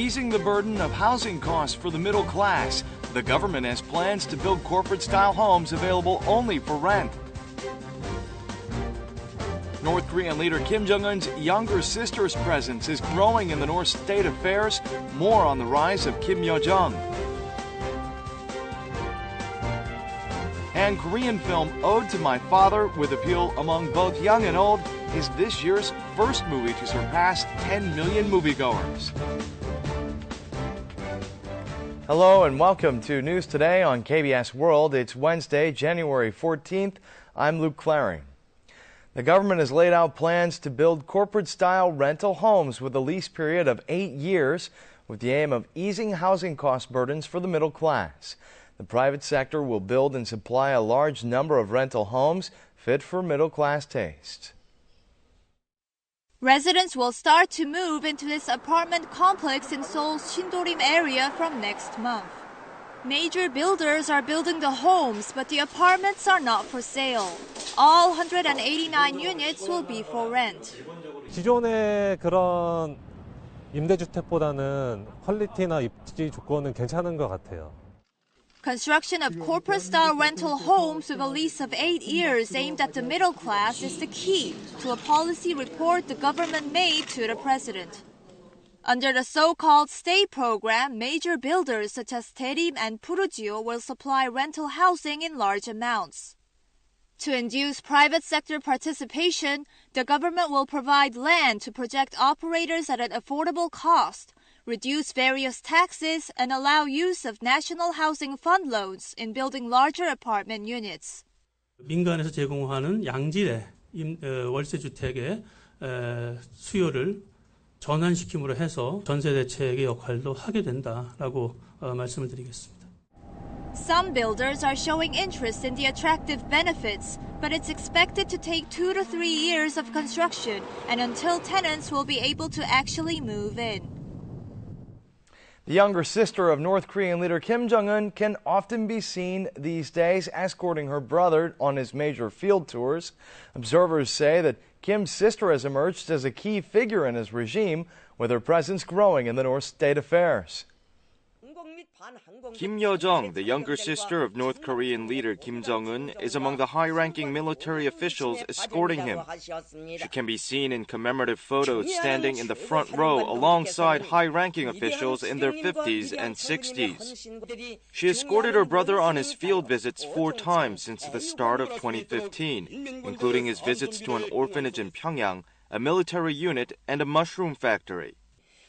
easing the burden of housing costs for the middle class, the government has plans to build corporate-style homes available only for rent. North Korean leader Kim Jong-un's younger sister's presence is growing in the North's state affairs. More on the rise of Kim Yo-jong. And Korean film Ode to My Father, with appeal among both young and old, is this year's first movie to surpass 10 million moviegoers. Hello and welcome to News Today on KBS World. It's Wednesday, January 14th. I'm Luke Claring. The government has laid out plans to build corporate-style rental homes with a lease period of 8 years, with the aim of easing housing cost burdens for the middle class. The private sector will build and supply a large number of rental homes fit for middle-class tastes. Residents will start to move into this apartment complex in Seoul's Sindorim area from next month. Major builders are building the homes, but the apartments are not for sale. All 189 units will be for rent. 기존의 그런 임대주택보다는 퀄리티나 입지 조건은 괜찮은 것 같아요. Construction of corporate-style rental homes with a lease of 8 years aimed at the middle class is the key to a policy report the government made to the president. Under the so-called stay program, major builders such as Daelim and Prugio will supply rental housing in large amounts. To induce private sector participation, the government will provide land to project operators at an affordable cost, reduce various taxes, and allow use of National Housing Fund loans in building larger apartment units. 민간에서 제공하는 양질의 월세주택의 수요를 전환시킴으로 해서 전세 대책의 역할도 하게 된다라고 말씀을 드리겠습니다. Some builders are showing interest in the attractive benefits, but it's expected to take 2 to 3 years of construction and until tenants will be able to actually move in. The younger sister of North Korean leader Kim Jong-un can often be seen these days escorting her brother on his major field tours. Observers say that Kim's sister has emerged as a key figure in his regime, with her presence growing in the North's state affairs. Kim Yo-jong, the younger sister of North Korean leader Kim Jong-un, is among the high-ranking military officials escorting him. She can be seen in commemorative photos standing in the front row alongside high-ranking officials in their 50s and 60s. She escorted her brother on his field visits 4 times since the start of 2015, including his visits to an orphanage in Pyongyang, a military unit, and a mushroom factory.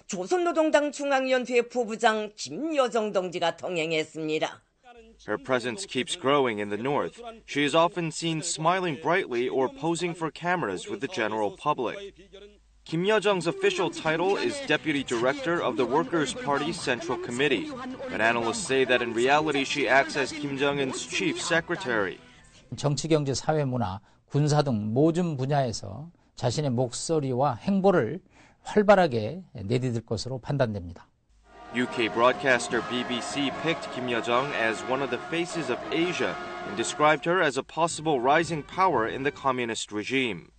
조선노동당 중앙위원회 부부장 김여정 동지가 동행했습니다. Her presence keeps growing in the north. She is often seen smiling brightly or posing for cameras with the general public. Kim Yo-jong's official title is Deputy Director of the Workers' Party Central Committee, but analysts say that in reality she acts as Kim Jong-un's chief secretary. 정치, 경제, 사회, 문화, 군사 등 모든 분야에서 자신의 목소리와 행보를 활발하게 내디딜 것으로 판단됩니다. UK broadcaster BBC picked Kim Yo-jong as one of the faces of Asia and described her as a possible rising power in the communist regime.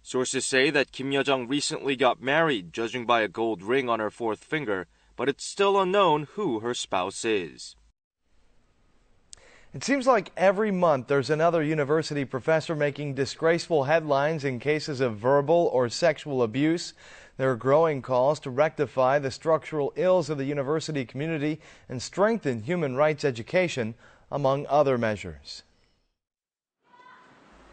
Sources say that Kim Yo-jong recently got married, judging by a gold ring on her 4th finger, but it's still unknown who her spouse is. It seems like every month there's another university professor making disgraceful headlines in cases of verbal or sexual abuse. There are growing calls to rectify the structural ills of the university community and strengthen human rights education, among other measures.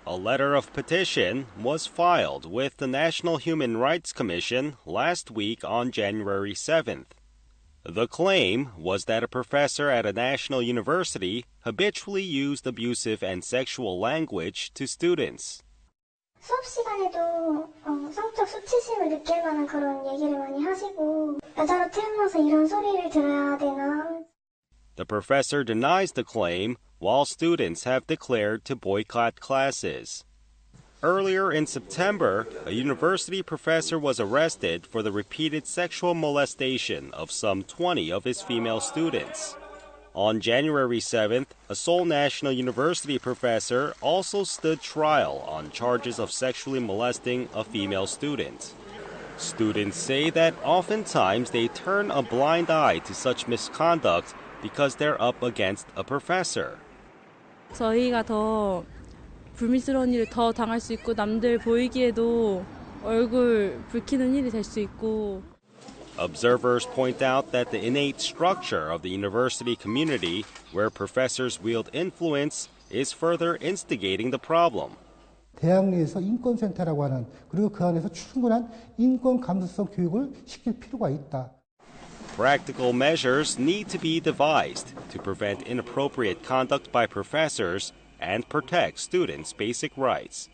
A letter of petition was filed with the National Human Rights Commission last week on January 7th. The claim was that a professor at a national university habitually used abusive and sexual language to students. 수업 시간에도 성적 수치심을 느낄 만한 그런 얘기를 많이 하시고 여자로 태어나서 이런 소리를 들어야 되나? The professor denies the claim, while students have declared to boycott classes. Earlier in September, a university professor was arrested for the repeated sexual molestation of some 20 of his female students. On January 7th, a Seoul National University professor also stood trial on charges of sexually molesting a female student. Students say that oftentimes they turn a blind eye to such misconduct because they're up against a professor. 저희가 더 불미스러운 일을 더 당할 수 있고 남들 보이기에도 얼굴 붉히는 일이 될 수 있고. Observers point out that the innate structure of the university community, where professors wield influence, is further instigating the problem. 대학 내에서 인권센터라고 하는 그리고 그 안에서 충분한 인권 감수성 교육을 시킬 필요가 있다. Practical measures need to be devised to prevent inappropriate conduct by professors and protect students' basic rights.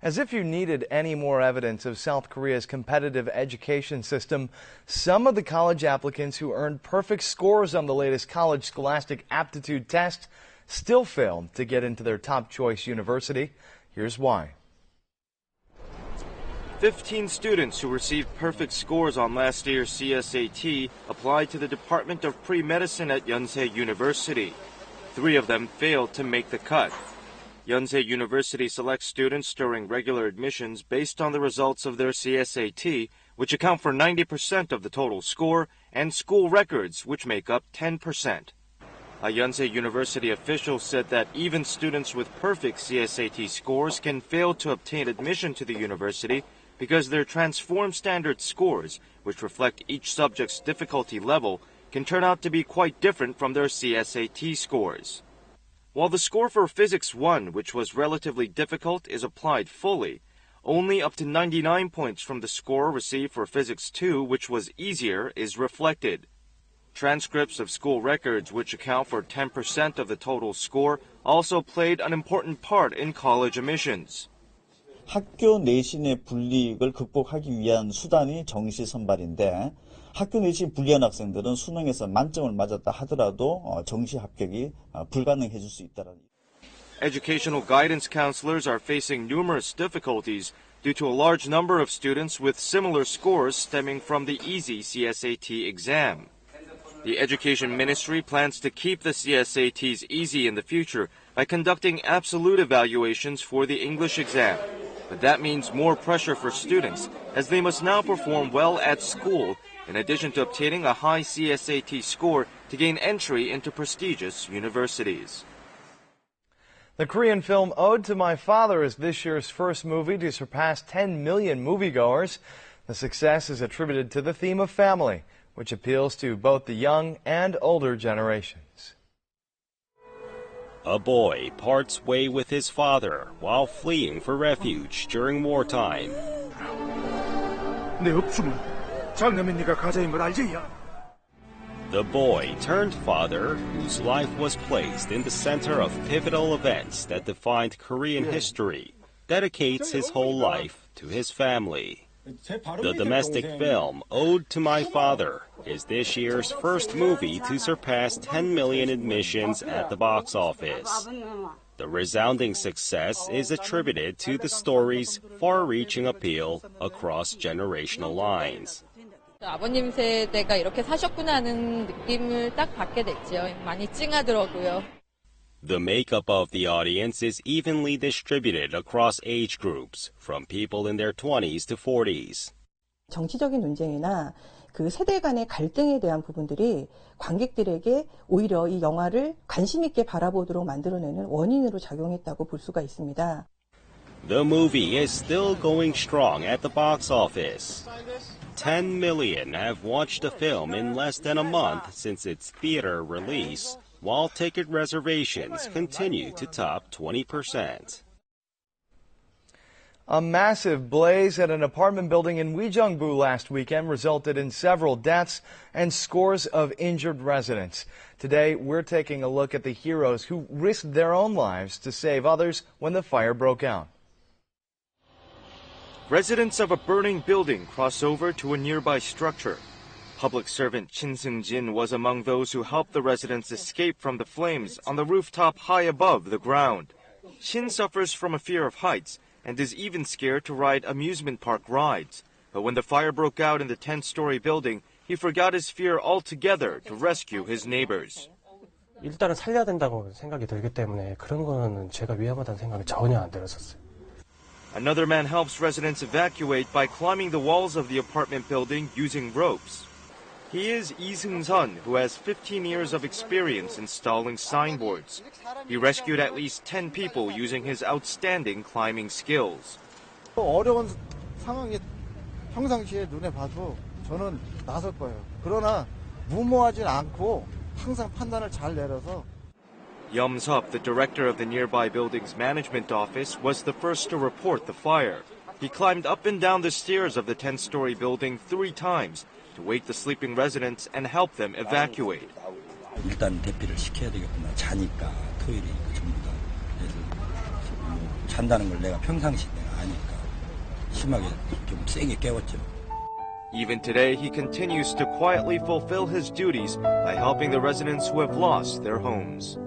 As if you needed any more evidence of South Korea's competitive education system, some of the college applicants who earned perfect scores on the latest college scholastic aptitude test still failed to get into their top choice university. Here's why. 15 students who received perfect scores on last year's CSAT applied to the Department of Pre-Medicine at Yonsei University. 3 of them failed to make the cut. Yonsei University selects students during regular admissions based on the results of their CSAT, which account for 90% of the total score, and school records, which make up 10%. A Yonsei University official said that even students with perfect CSAT scores can fail to obtain admission to the university because their transformed standard scores, which reflect each subject's difficulty level, can turn out to be quite different from their CSAT scores. While the score for Physics 1, which was relatively difficult, is applied fully, only up to 99 points from the score received for Physics 2, which was easier, is reflected. Transcripts of school records, which account for 10% of the total score, also played an important part in college admissions. 학교 내신의 불이익을 극복하기 위한 수단이 정시 선발인데 학교 내신 불리한 학생들은 수능에서 만점을 맞았다 하더라도 정시 합격이 불가능해질 수 있다는. Educational guidance counselors are facing numerous difficulties due to a large number of students with similar scores stemming from the easy CSAT exam. The Education Ministry plans to keep the CSATs easy in the future by conducting absolute evaluations for the English exam. But that means more pressure for students, as they must now perform well at school, in addition to obtaining a high CSAT score to gain entry into prestigious universities. The Korean film Ode to My Father is this year's first movie to surpass 10 million moviegoers. The success is attributed to the theme of family, which appeals to both the young and older generations. A boy parts way with his father while fleeing for refuge during wartime. 내 없으면 장남인 네가 가자인 걸 알지? The boy turned father, whose life was placed in the center of pivotal events that defined Korean history, dedicates his whole life to his family. The domestic film, Ode to My Father, is this year's first movie to surpass 10 million admissions at the box office. The resounding success is attributed to the story's far-reaching appeal across generational lines. 아버님 세대가 이렇게 사셨구나 하는 느낌을 딱 받게 됐죠. 많이 찡하더라고요. The makeup of the audience is evenly distributed across age groups, from people in their 20s to 40s. 정치적인 논쟁이나 그 세대 간의 갈등에 대한 부분들이 관객들에게 오히려 이 영화를 관심 있게 바라보도록 만들어내는 원인으로 작용했다고 볼 수가 있습니다. The movie is still going strong at the box office. 10 million have watched the film in less than a month since its theater release, while ticket reservations continue to top 20%. A massive blaze at an apartment building in Uijeongbu last weekend resulted in several deaths and scores of injured residents. Today, we're taking a look at the heroes who risked their own lives to save others when the fire broke out. Residents of a burning building cross over to a nearby structure. Public servant Shin Seung-jin was among those who helped the residents escape from the flames on the rooftop high above the ground. Shin suffers from a fear of heights and is even scared to ride amusement park rides. But when the fire broke out in the 10-story building, he forgot his fear altogether to rescue his neighbors. 일단은 살려야 된다고 생각이 들기 때문에 그런 거는 제가 위험하다는 생각이 전혀 안 들었었어요. Another man helps residents evacuate by climbing the walls of the apartment building using ropes. He is Lee Seung-sun, who has 15 years of experience installing signboards. He rescued at least 10 people using his outstanding climbing skills. 어려운 상황이 평상시에 눈에 봐도 저는 나설 거예요. 그러나 무모하진 않고 항상 판단을 잘 내려서. Yum Sup, the director of the nearby building's management office, was the first to report the fire. He climbed up and down the stairs of the 10-story building 3 times to wake the sleeping residents and help them evacuate. 일단 대피를 시켜야 되겠구나. 자니까 토요일에 전부 다. 그래서 잔다는 걸 내가 평상시 내가 아니까 심하게 좀 세게 깨웠죠. Even today, he continues to quietly fulfill his duties by helping the residents who have lost their homes.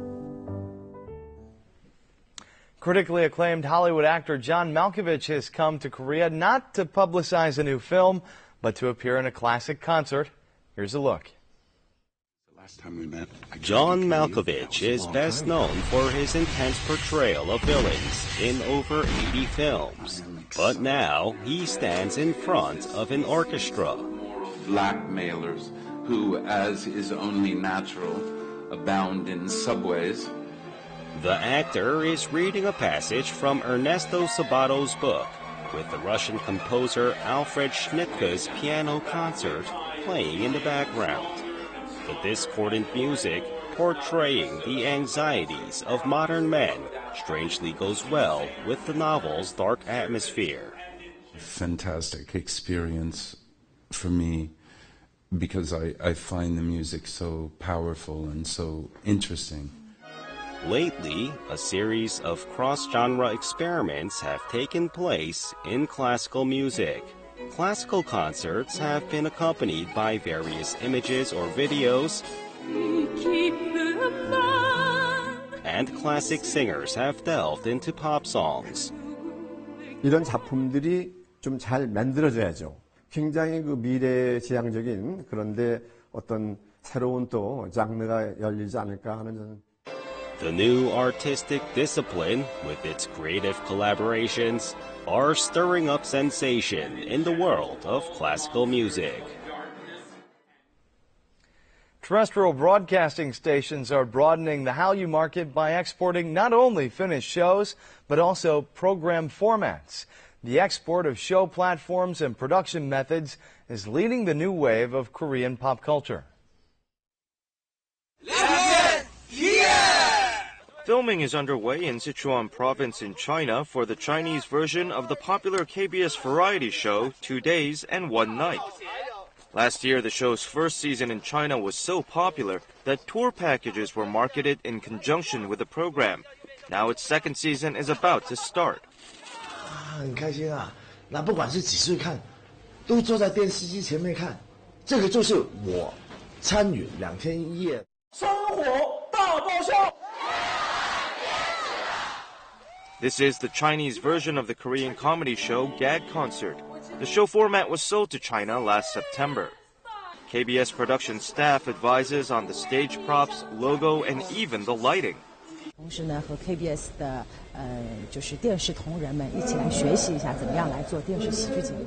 Critically acclaimed Hollywood actor John Malkovich has come to Korea not to publicize a new film, but to appear in a classic concert. Here's a look. John Malkovich is best known for his intense portrayal of villains in over 80 films. But now he stands in front of an orchestra. Blackmailers who, as is only natural, abound in subways. The actor is reading a passage from Ernesto Sabato's book, with the Russian composer Alfred Schnittke's piano concert playing in the background. The discordant music, portraying the anxieties of modern men, strangely goes well with the novel's dark atmosphere. Fantastic experience for me because I find the music so powerful and so interesting. Lately, a series of cross-genre experiments have taken place in classical music. Classical concerts have been accompanied by various images or videos, and classic singers have delved into pop songs. 이런 작품들이 좀 잘 만들어져야죠. 굉장히 그 미래지향적인 그런데 어떤 새로운 또 장르가 열리지 않을까 하는 저는. The new artistic discipline, with its creative collaborations, are stirring up sensation in the world of classical music. Terrestrial broadcasting stations are broadening the Hallyu market by exporting not only finished shows, but also program formats. The export of show platforms and production methods is leading the new wave of Korean pop culture. Filming is underway in Sichuan province in China for the Chinese version of the popular KBS variety show 2 Days and 1 Night. Last year, the show's first season in China was so popular that tour packages were marketed in conjunction with the program. Now its second season is about to start. 很开心啊，那不管是几岁看，都坐在电视机前面看，这个就是我参与2天1夜生活大爆笑。 This is the Chinese version of the Korean comedy show Gag Concert. The show format was sold to China last September. KBS production staff advises on the stage props, logo, and even the lighting. 同时呢，和 KBS 的就是电视同仁们一起来学习一下怎么样来做电视喜剧节目。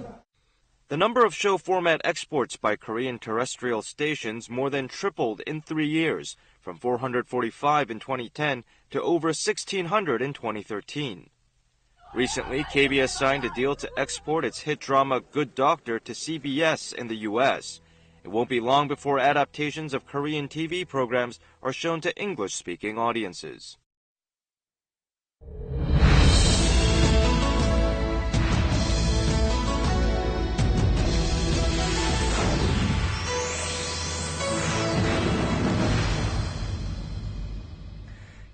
The number of show format exports by Korean terrestrial stations more than tripled in 3 years, from 445 in 2010 to over 1,600 in 2013. Recently, KBS signed a deal to export its hit drama Good Doctor to CBS in the U.S. It won't be long before adaptations of Korean TV programs are shown to English-speaking audiences.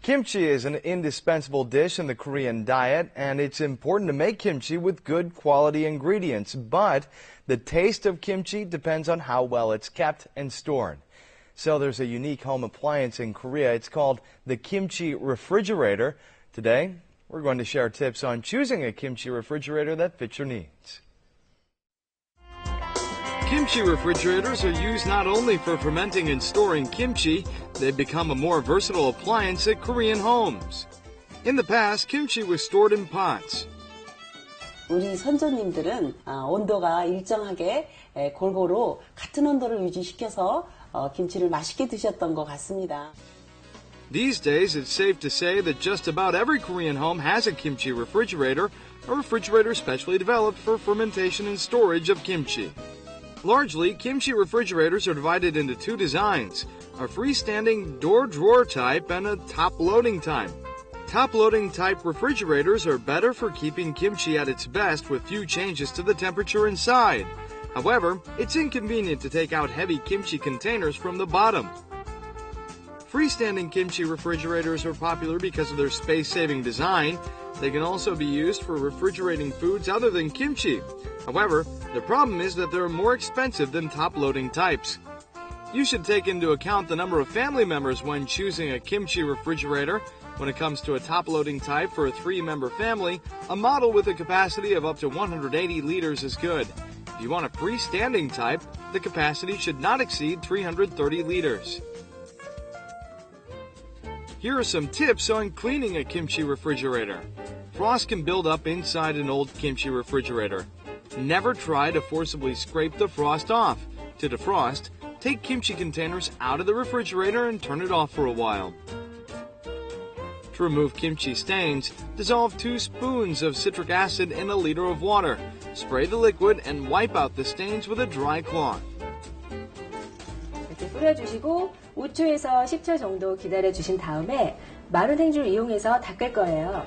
Kimchi is an indispensable dish in the Korean diet, and it's important to make kimchi with good quality ingredients. But the taste of kimchi depends on how well it's kept and stored. So there's a unique home appliance in Korea. It's called the kimchi refrigerator. Today, we're going to share tips on choosing a kimchi refrigerator that fits your needs. Kimchi refrigerators are used not only for fermenting and storing kimchi, they've become a more versatile appliance at Korean homes. In the past, kimchi was stored in pots. 우리 선조님들은 온도가 일정하게 골고루 같은 온도를 유지시켜서 김치를 맛있게 드셨던 것 같습니다. These days, it's safe to say that just about every Korean home has a kimchi refrigerator, a refrigerator specially developed for fermentation and storage of kimchi. Largely, kimchi refrigerators are divided into two designs, a freestanding door-drawer type and a top-loading type. Top-loading type refrigerators are better for keeping kimchi at its best with few changes to the temperature inside. However, it's inconvenient to take out heavy kimchi containers from the bottom. Freestanding kimchi refrigerators are popular because of their space-saving design. They can also be used for refrigerating foods other than kimchi. However, the problem is that they're more expensive than top-loading types. You should take into account the number of family members when choosing a kimchi refrigerator. When it comes to a top-loading type for a 3-member family, a model with a capacity of up to 180 liters is good. If you want a freestanding type, the capacity should not exceed 330 liters. Here are some tips on cleaning a kimchi refrigerator. Frost can build up inside an old kimchi refrigerator. Never try to forcibly scrape the frost off. To defrost, take kimchi containers out of the refrigerator and turn it off for a while. To remove kimchi stains, dissolve 2 spoons of citric acid in a liter of water. Spray the liquid and wipe out the stains with a dry cloth. 이렇게 뿌려주시고 5초에서 10초 정도 기다려주신 다음에 마른 행주를 이용해서 닦을 거예요.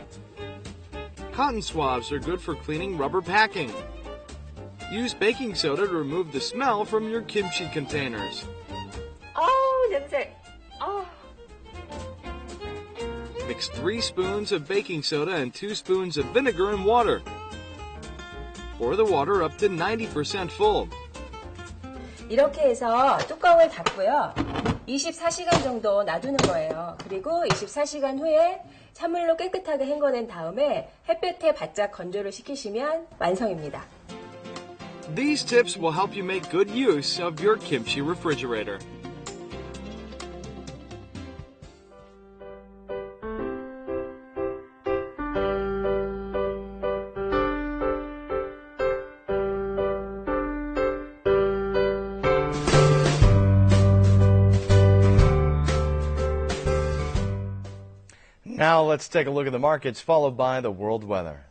Cotton swabs are good for cleaning rubber packing. Use baking soda to remove the smell from your kimchi containers. 냄새. Mix 3 spoons of baking soda and 2 spoons of vinegar and water. Pour the water up to 90% full. 이렇게 해서 뚜껑을 닫고요. 24시간 정도 놔두는 거예요. 그리고 24시간 후에 찬물로 깨끗하게 헹궈낸 다음에 햇볕에 바짝 건조를 시키시면 완성입니다. These tips will help you make good use of your kimchi refrigerator. Now let's take a look at the markets, followed by the world weather.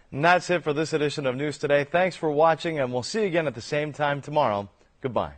And that's it for this edition of News Today. Thanks for watching, and we'll see you again at the same time tomorrow. Goodbye.